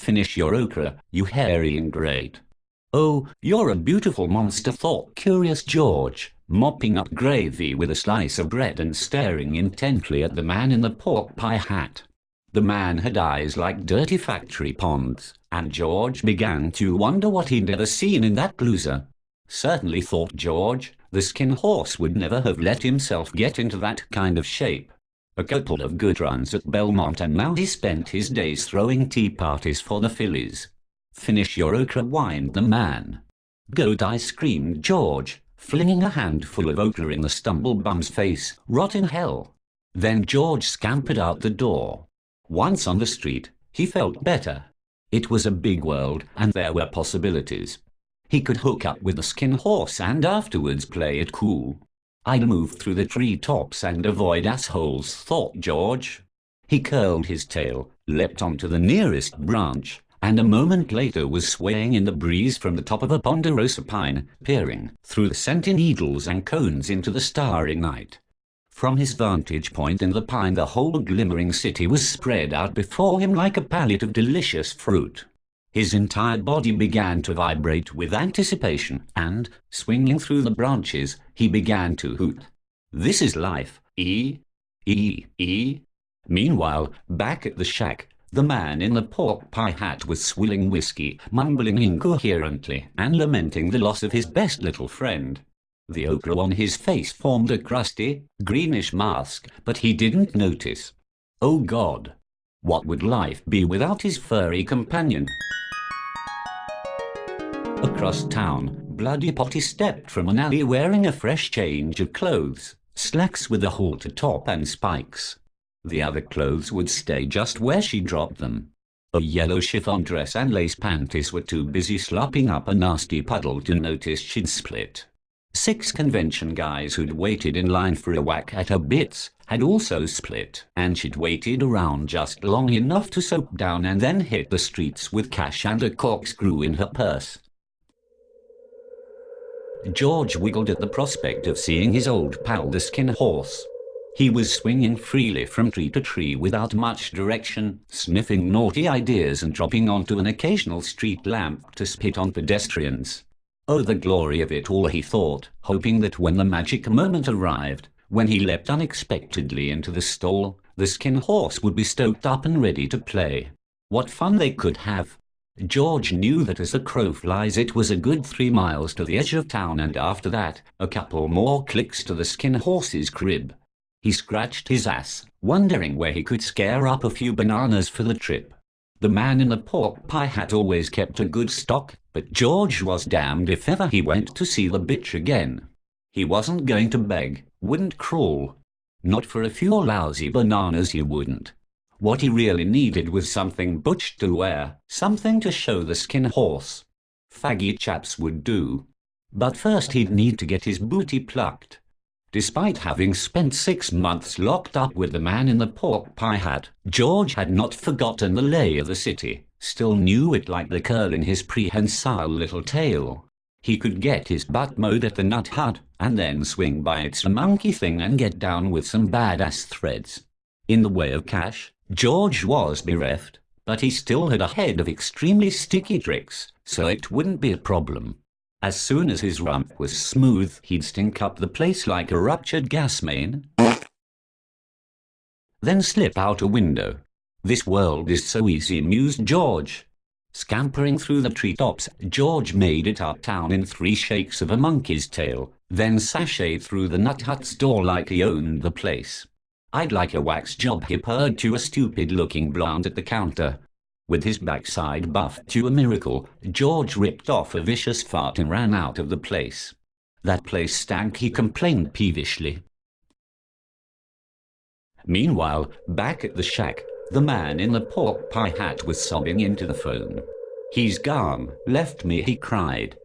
Finish your okra, you hairy ingrate. Oh, you're a beautiful monster, thought curious George, mopping up gravy with a slice of bread and staring intently at the man in the pork pie hat. The man had eyes like dirty factory ponds, and George began to wonder what he'd ever seen in that loser. Certainly, thought George, the skin horse would never have let himself get into that kind of shape. A couple of good runs at Belmont, and now he spent his days throwing tea parties for the fillies. Finish your okra, whined the man. Go die, screamed George, flinging a handful of okra in the stumblebum's face. Rot in hell. Then George scampered out the door. Once on the street, he felt better. It was a big world, and there were possibilities. He could hook up with the skin horse and afterwards play it cool. I'd move through the treetops and avoid assholes, thought George. He curled his tail, leapt onto the nearest branch, and a moment later was swaying in the breeze from the top of a ponderosa pine, peering through the scented needles and cones into the starry night. From his vantage point in the pine, the whole glimmering city was spread out before him like a pallet of delicious fruit. His entire body began to vibrate with anticipation, and, swinging through the branches, he began to hoot. This is life. Meanwhile, back at the shack, the man in the pork pie hat was swilling whiskey, mumbling incoherently, and lamenting the loss of his best little friend. The okra on his face formed a crusty, greenish mask, but he didn't notice. Oh God! What would life be without his furry companion? Across town, bloody Potty stepped from an alley wearing a fresh change of clothes, slacks with a halter top and spikes. The other clothes would stay just where she dropped them. A yellow chiffon dress and lace panties were too busy slopping up a nasty puddle to notice she'd split. 6 convention guys who'd waited in line for a whack at her bits had also split, and she'd waited around just long enough to soak down and then hit the streets with cash and a corkscrew in her purse. George wiggled at the prospect of seeing his old pal the skin horse. He was swinging freely from tree to tree without much direction, sniffing naughty ideas and dropping onto an occasional street lamp to spit on pedestrians. Oh, the glory of it all, he thought, hoping that when the magic moment arrived, when he leapt unexpectedly into the stall, the skin horse would be stoked up and ready to play. What fun they could have! George knew that as the crow flies it was a good 3 miles to the edge of town, and after that, a couple more clicks to the skin horse's crib. He scratched his ass, wondering where he could scare up a few bananas for the trip. The man in the pork pie hat always kept a good stock, but George was damned if ever he went to see the bitch again. He wasn't going to beg, wouldn't crawl. Not for a few lousy bananas he wouldn't. What he really needed was something butch to wear, something to show the skin horse. Faggy chaps would do. But first he'd need to get his booty plucked. Despite having spent 6 months locked up with the man in the pork pie hat, George had not forgotten the lay of the city, still knew it like the curl in his prehensile little tail. He could get his butt mowed at the nut hut, and then swing by It's a Monkey thing and get down with some badass threads. In the way of cash, George was bereft, but he still had a head of extremely sticky tricks, so it wouldn't be a problem. As soon as his rump was smooth, he'd stink up the place like a ruptured gas main, then slip out a window. This world is so easy, mused George. Scampering through the treetops, George made it uptown in 3 shakes of a monkey's tail, then sashayed through the nut hut's door like he owned the place. I'd like a wax job, he purred to a stupid-looking blonde at the counter. With his backside buffed to a miracle, George ripped off a vicious fart and ran out of the place. That place stank, he complained peevishly. Meanwhile, back at the shack, the man in the pork pie hat was sobbing into the phone. He's gone, left me, he cried.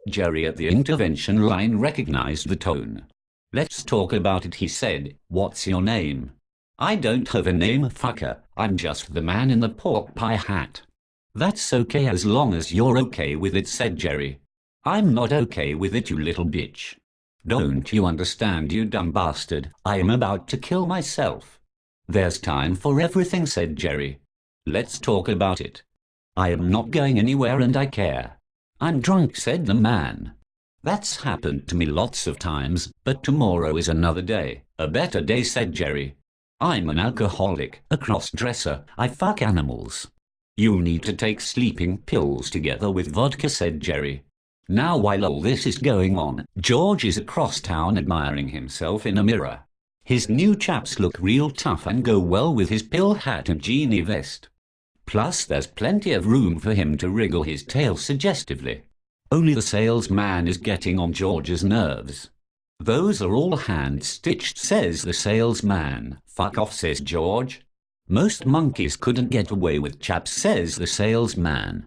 Jerry at the intervention line recognized the tone. Let's talk about it, he said. What's your name? I don't have a name, fucker. I'm just the man in the pork pie hat. That's okay as long as you're okay with it, said Jerry. I'm not okay with it, you little bitch. Don't you understand, you dumb bastard? I am about to kill myself. There's time for everything, said Jerry. Let's talk about it. I am not going anywhere and I care. I'm drunk, said the man. That's happened to me lots of times, but tomorrow is another day, a better day, said Jerry. I'm an alcoholic, a cross-dresser, I fuck animals. You'll need to take sleeping pills together with vodka, said Jerry. Now while all this is going on, George is across town admiring himself in a mirror. His new chaps look real tough and go well with his pill hat and genie vest. Plus there's plenty of room for him to wriggle his tail suggestively. Only the salesman is getting on George's nerves. Those are all hand-stitched, says the salesman. Fuck off, says George. Most monkeys couldn't get away with chaps, says the salesman.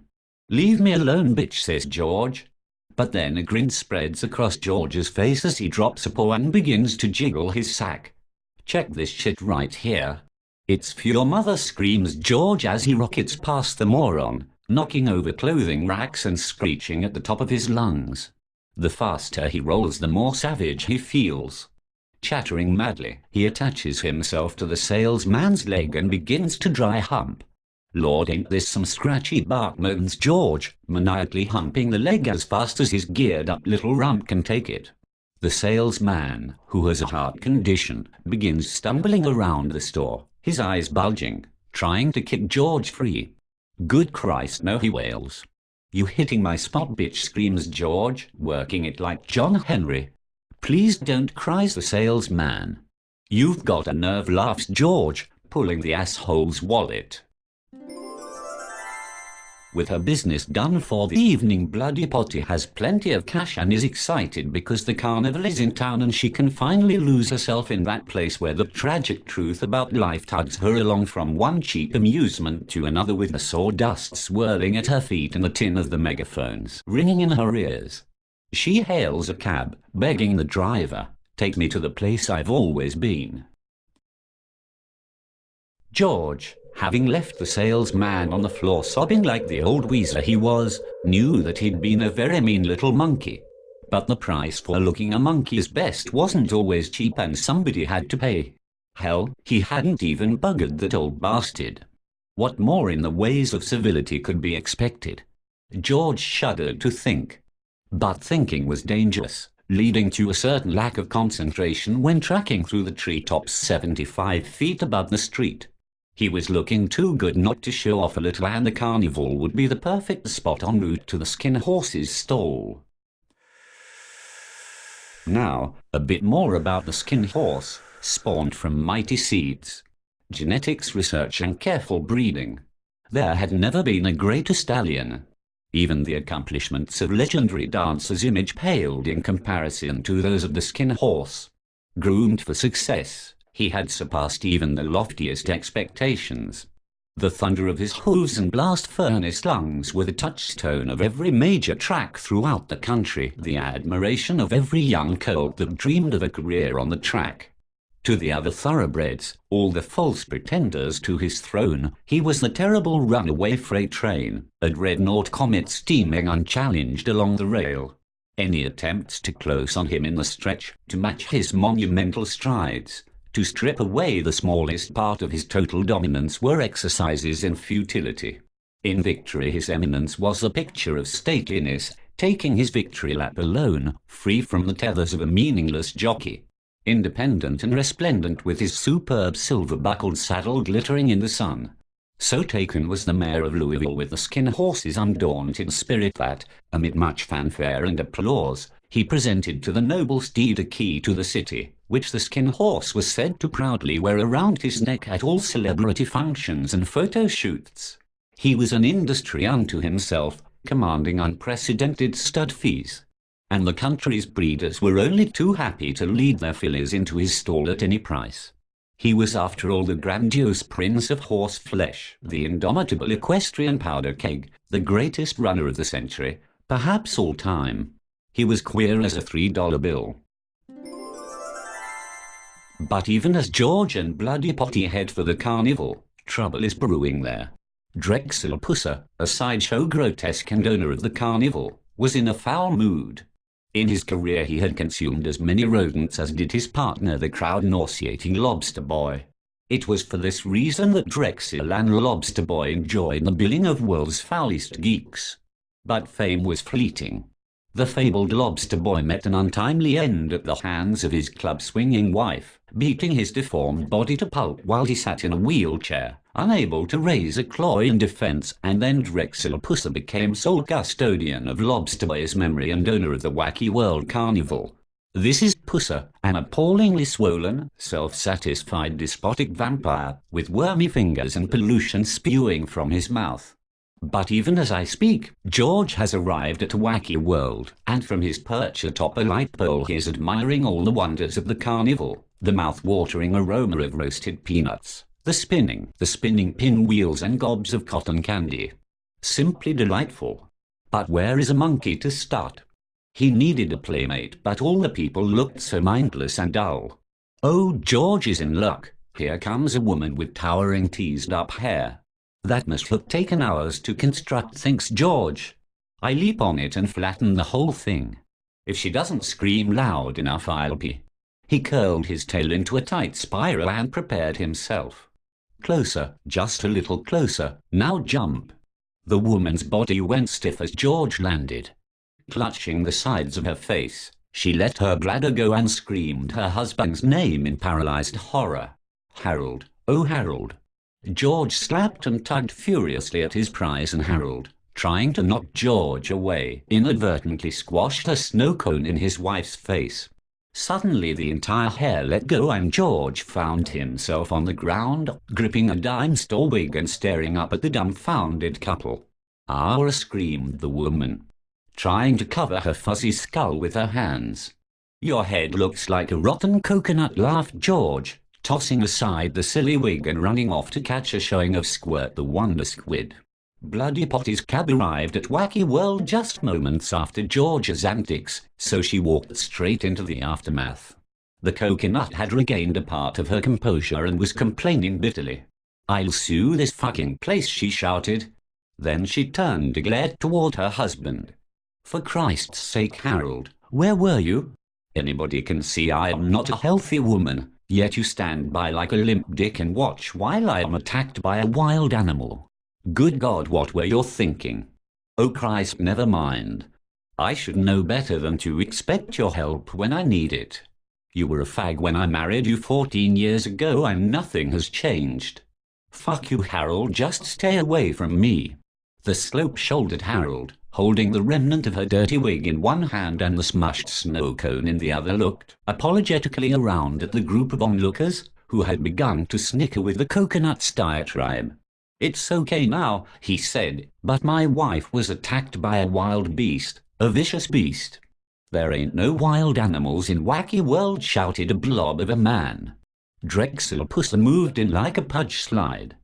Leave me alone, bitch, says George. But then a grin spreads across George's face as he drops a paw and begins to jiggle his sack. Check this shit right here. It's for your mother, screams George as he rockets past the moron, knocking over clothing racks and screeching at the top of his lungs. The faster he rolls, the more savage he feels. Chattering madly, he attaches himself to the salesman's leg and begins to dry hump. Lord, ain't this some scratchy bark, moans George, maniacally humping the leg as fast as his geared-up little rump can take it. The salesman, who has a heart condition, begins stumbling around the store, his eyes bulging, trying to kick George free. Good Christ, no, he wails. You hitting my spot, bitch, screams George, working it like John Henry. Please don't, cries the salesman. You've got a nerve, laughs George, pulling the asshole's wallet. With her business done for the evening, bloody Potty has plenty of cash and is excited because the carnival is in town and she can finally lose herself in that place where the tragic truth about life tugs her along from one cheap amusement to another, with the sawdust swirling at her feet and the tin of the megaphones ringing in her ears. She hails a cab, begging the driver, "Take me to the place I've always been." George, having left the salesman on the floor sobbing like the old weasel he was, knew that he'd been a very mean little monkey. But the price for looking a monkey's best wasn't always cheap and somebody had to pay. Hell, he hadn't even buggered that old bastard. What more in the ways of civility could be expected? George shuddered to think. But thinking was dangerous, leading to a certain lack of concentration when tracking through the treetops 75 feet above the street. He was looking too good not to show off a little, and the carnival would be the perfect spot en route to the skin horse's stall. Now, a bit more about the skin horse, spawned from mighty seeds, genetics research and careful breeding. There had never been a greater stallion. Even the accomplishments of legendary dancer's image paled in comparison to those of the skin horse. Groomed for success, he had surpassed even the loftiest expectations. The thunder of his hooves and blast furnace lungs were the touchstone of every major track throughout the country, the admiration of every young colt that dreamed of a career on the track. To the other thoroughbreds, all the false pretenders to his throne, he was the terrible runaway freight train, a dreadnought comet steaming unchallenged along the rail. Any attempts to close on him in the stretch, to match his monumental strides, to strip away the smallest part of his total dominance, were exercises in futility. In victory his eminence was a picture of stateliness, taking his victory lap alone, free from the tethers of a meaningless jockey. Independent and resplendent, with his superb silver-buckled saddle glittering in the sun. So taken was the mayor of Louisville with the skin horse's undaunted spirit that, amid much fanfare and applause, he presented to the noble steed a key to the city, which the skin horse was said to proudly wear around his neck at all celebrity functions and photo shoots. He was an industry unto himself, commanding unprecedented stud fees. And the country's breeders were only too happy to lead their fillies into his stall at any price. He was, after all, the grandiose prince of horse flesh, the indomitable equestrian powder keg, the greatest runner of the century, perhaps all time. He was queer as a $3 bill. But even as George and bloody Potty head for the carnival, trouble is brewing there. Drexel Pusa, a sideshow grotesque and owner of the carnival, was in a foul mood. In his career he had consumed as many rodents as did his partner, the crowd-nauseating lobster boy. It was for this reason that Drexel and Lobster Boy enjoyed the billing of world's foulest geeks. But fame was fleeting. The fabled Lobster Boy met an untimely end at the hands of his club-swinging wife, beating his deformed body to pulp while he sat in a wheelchair, unable to raise a claw in defense, and then Drexel Pusa became sole custodian of Lobster Boy's memory and owner of the Wacky World Carnival. This is Pusa, an appallingly swollen, self-satisfied despotic vampire, with wormy fingers and pollution spewing from his mouth. But even as I speak, George has arrived at a Wacky World, and from his perch atop a light pole he is admiring all the wonders of the carnival, the mouth-watering aroma of roasted peanuts, the spinning pinwheels and gobs of cotton candy. Simply delightful. But where is a monkey to start? He needed a playmate, but all the people looked so mindless and dull. Oh, George is in luck. Here comes a woman with towering teased-up hair. That must have taken hours to construct, thinks George. I leap on it and flatten the whole thing. If she doesn't scream loud enough, I'll be. He curled his tail into a tight spiral and prepared himself. Closer, just a little closer, now jump. The woman's body went stiff as George landed. Clutching the sides of her face, she let her bladder go and screamed her husband's name in paralyzed horror. Harold, oh Harold. George slapped and tugged furiously at his prize, and Harold, trying to knock George away, inadvertently squashed a snow cone in his wife's face. Suddenly the entire hair let go and George found himself on the ground, gripping a dime store wig and staring up at the dumbfounded couple. "Ah!" screamed the woman, trying to cover her fuzzy skull with her hands. "Your head looks like a rotten coconut," laughed George, tossing aside the silly wig and running off to catch a showing of Squirt the Wonder Squid. Bloody Potty's cab arrived at Wacky World just moments after George's antics, so she walked straight into the aftermath. The coconut had regained a part of her composure and was complaining bitterly. "I'll sue this fucking place," she shouted. Then she turned and glared toward her husband. "For Christ's sake, Harold, where were you? Anybody can see I am not a healthy woman. Yet you stand by like a limp dick and watch while I am attacked by a wild animal. Good God, what were you thinking? Oh Christ, never mind. I should know better than to expect your help when I need it. You were a fag when I married you 14 years ago and nothing has changed. Fuck you, Harold, just stay away from me." The slope-shouldered Harold, holding the remnant of her dirty wig in one hand and the smushed snow cone in the other, looked apologetically around at the group of onlookers who had begun to snicker with the coconut's diatribe. "It's okay now," he said, "but my wife was attacked by a wild beast, a vicious beast." "There ain't no wild animals in Wacky World," shouted a blob of a man. Drexel Pusa moved in like a pudge slide.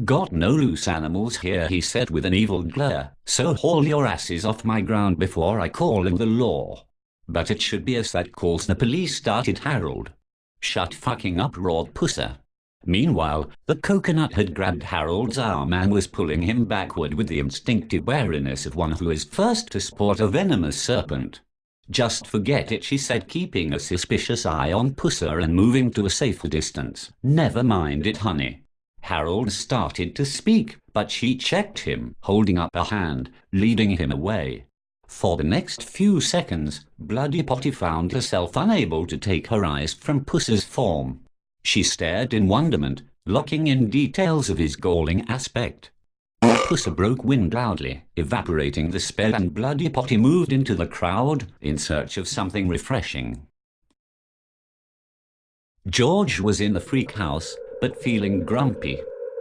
"Got no loose animals here," he said with an evil glare, "so haul your asses off my ground before I call in the law." "But it should be us that calls the police," started Harold. "Shut fucking up," roared Pusa. Meanwhile, the coconut had grabbed Harold's arm and was pulling him backward with the instinctive wariness of one who is first to spot a venomous serpent. "Just forget it," she said, keeping a suspicious eye on Pusa and moving to a safer distance. "Never mind it, honey." Harold started to speak, but she checked him, holding up a hand, leading him away. For the next few seconds, Bloody Potty found herself unable to take her eyes from Pusa's form. She stared in wonderment, locking in details of his galling aspect. Pusa broke wind loudly, evaporating the spell, and Bloody Potty moved into the crowd in search of something refreshing. George was in the freak house, but feeling grumpy.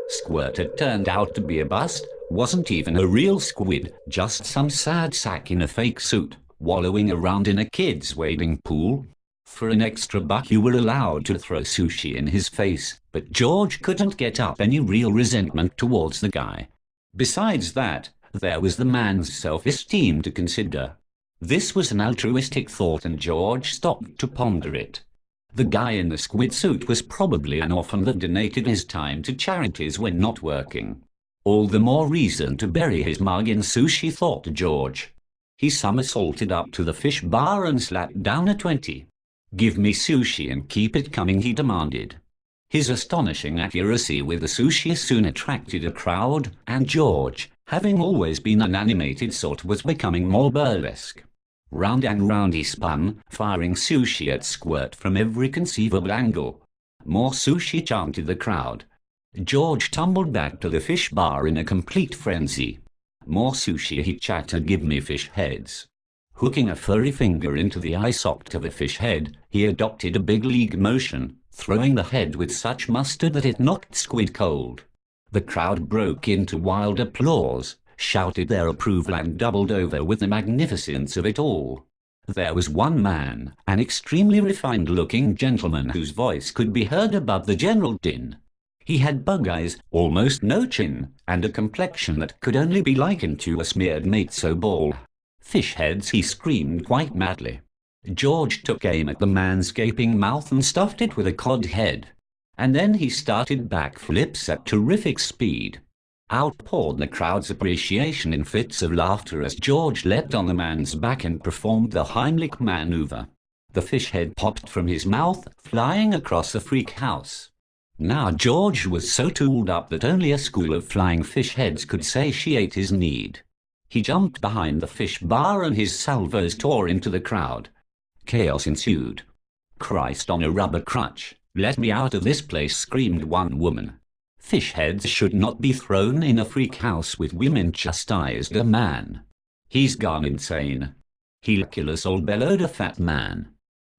Squirt had turned out to be a bust, wasn't even a real squid, just some sad sack in a fake suit, wallowing around in a kid's wading pool. For an extra buck you were allowed to throw Sushi in his face, but George couldn't get up any real resentment towards the guy. Besides that, there was the man's self-esteem to consider. This was an altruistic thought and George stopped to ponder it. The guy in the squid suit was probably an orphan that donated his time to charities when not working. All the more reason to bury his mug in Sushi, thought George. He somersaulted up to the fish bar and slapped down a 20. "Give me Sushi and keep it coming," he demanded. His astonishing accuracy with the sushi soon attracted a crowd, and George, having always been an animated sort, was becoming more burlesque. Round and round he spun, firing sushi at Squirt from every conceivable angle. More sushi, chanted the crowd. George tumbled back to the fish bar in a complete frenzy. More sushi, he chattered, give me fish heads. Hooking a furry finger into the eye socket of a fish head, he adopted a big league motion, throwing the head with such mustard that it knocked Squid cold. The crowd broke into wild applause, shouted their approval, and doubled over with the magnificence of it all. There was one man, an extremely refined-looking gentleman whose voice could be heard above the general din. He had bug eyes, almost no chin, and a complexion that could only be likened to a smeared matzo ball. Fish heads, he screamed quite madly. George took aim at the man's gaping mouth and stuffed it with a cod head. And then he started backflips at terrific speed. Out poured the crowd's appreciation in fits of laughter as George leapt on the man's back and performed the Heimlich maneuver. The fish head popped from his mouth, flying across the freak house. Now George was so tooled up that only a school of flying fish heads could satiate his need. He jumped behind the fish bar and his salvos tore into the crowd. Chaos ensued. "Christ on a rubber crutch, let me out of this place," screamed one woman. Fish heads should not be thrown in a freak house with women, chastised a man. "He's gone insane," Hercules old bellowed a fat man.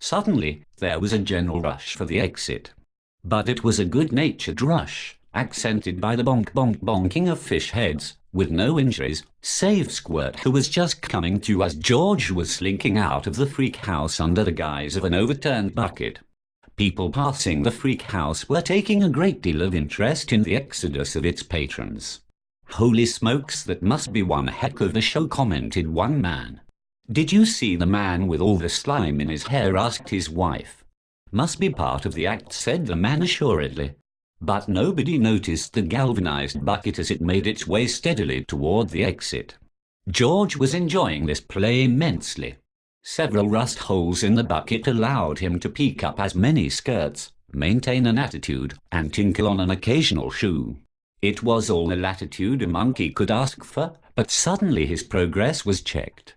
Suddenly, there was a general rush for the exit. But it was a good-natured rush, accented by the bonk-bonk-bonking of fish heads, with no injuries, save Squirt, who was just coming to as George was slinking out of the freak house under the guise of an overturned bucket. People passing the freak house were taking a great deal of interest in the exodus of its patrons. "Holy smokes, that must be one heck of a show," commented one man. "Did you see the man with all the slime in his hair?" asked his wife. "Must be part of the act," said the man assuredly. But nobody noticed the galvanized bucket as it made its way steadily toward the exit. George was enjoying this play immensely. Several rust holes in the bucket allowed him to peek up as many skirts, maintain an attitude, and tinkle on an occasional shoe. It was all the latitude a monkey could ask for, but suddenly his progress was checked.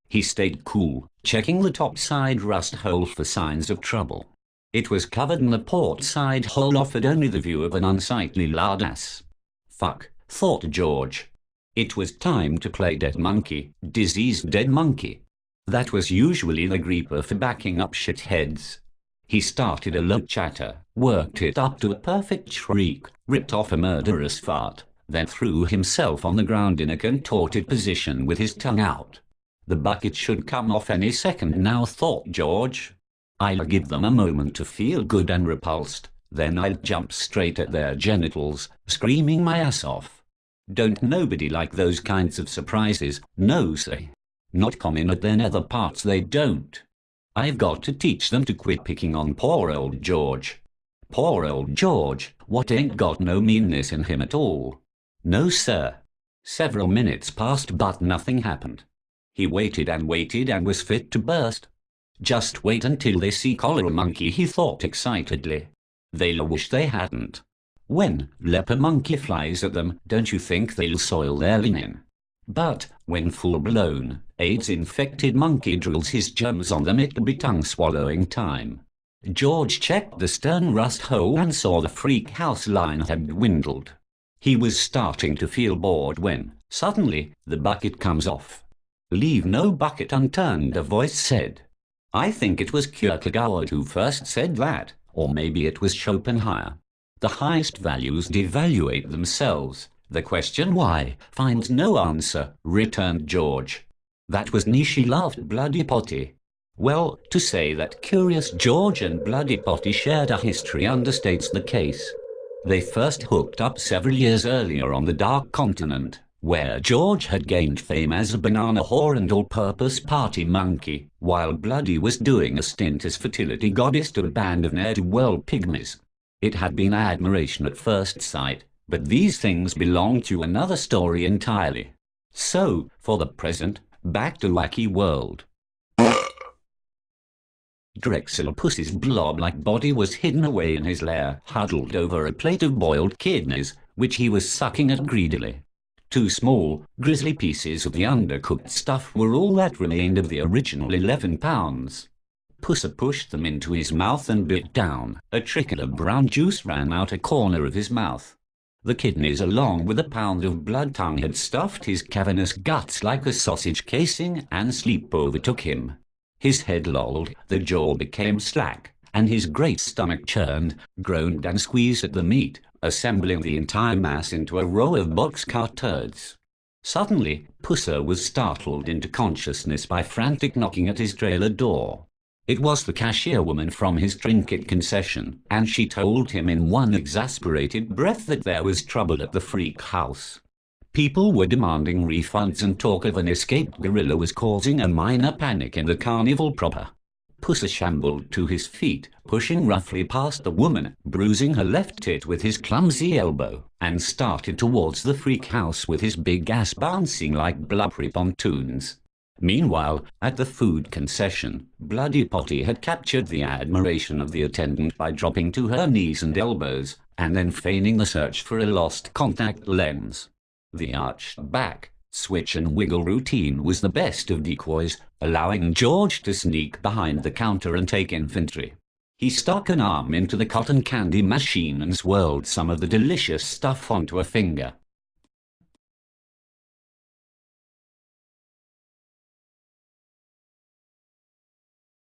He stayed cool, checking the top side rust hole for signs of trouble. It was covered and the port side hole offered only the view of an unsightly lard ass. "Fuck," thought George. It was time to play dead monkey, diseased dead monkey. That was usually the grieper for backing up shitheads. He started a low chatter, worked it up to a perfect shriek, ripped off a murderous fart, then threw himself on the ground in a contorted position with his tongue out. The bucket should come off any second now, thought George. I'll give them a moment to feel good and repulsed, then I'll jump straight at their genitals, screaming my ass off. Don't nobody like those kinds of surprises, no say. Not common at their nether parts, they don't. I've got to teach them to quit picking on poor old George. Poor old George, what ain't got no meanness in him at all. No sir. Several minutes passed but nothing happened. He waited and was fit to burst. Just wait until they see cholera monkey, he thought excitedly. They'll wish they hadn't. When leper monkey flies at them, don't you think they'll soil their linen? But when full-blown, AIDS-infected monkey drills his germs on them, it'll be tongue-swallowing time. George checked the stern rust hole and saw the freak house line had dwindled. He was starting to feel bored when, suddenly, the bucket comes off. "Leave no bucket unturned," a voice said. I think it was Kierkegaard who first said that, or maybe it was Schopenhauer. The highest values devaluate themselves. The question why finds no answer, returned George. That was Nishi, laughed Bloody Potty. Well, to say that Curious George and Bloody Potty shared a history understates the case. They first hooked up several years earlier on the Dark Continent, where George had gained fame as a banana whore and all-purpose party monkey, while Bloody was doing a stint as fertility goddess to a band of ne'er-do-well pygmies. It had been admiration at first sight, but these things belong to another story entirely. So, for the present, back to Wacky World. Drexel Pussy's blob-like body was hidden away in his lair, huddled over a plate of boiled kidneys, which he was sucking at greedily. 2 small, grisly pieces of the undercooked stuff were all that remained of the original 11 pounds. Pusa pushed them into his mouth and bit down. A trickle of brown juice ran out a corner of his mouth. The kidneys, along with a pound of blood tongue, had stuffed his cavernous guts like a sausage casing, and sleep overtook him. His head lolled, the jaw became slack, and his great stomach churned, groaned and squeezed at the meat, assembling the entire mass into a row of boxcar turds. Suddenly, Pusa was startled into consciousness by frantic knocking at his trailer door. It was the cashier woman from his trinket concession, and she told him in one exasperated breath that there was trouble at the freak house. People were demanding refunds, and talk of an escaped gorilla was causing a minor panic in the carnival proper. Pusa shambled to his feet, pushing roughly past the woman, bruising her left tit with his clumsy elbow, and started towards the freak house with his big ass bouncing like blubbery pontoons. Meanwhile, at the food concession, Bloody Potty had captured the admiration of the attendant by dropping to her knees and elbows, and then feigning the search for a lost contact lens. The arched back, switch and wiggle routine was the best of decoys, allowing George to sneak behind the counter and take infantry. He stuck an arm into the cotton candy machine and swirled some of the delicious stuff onto a finger.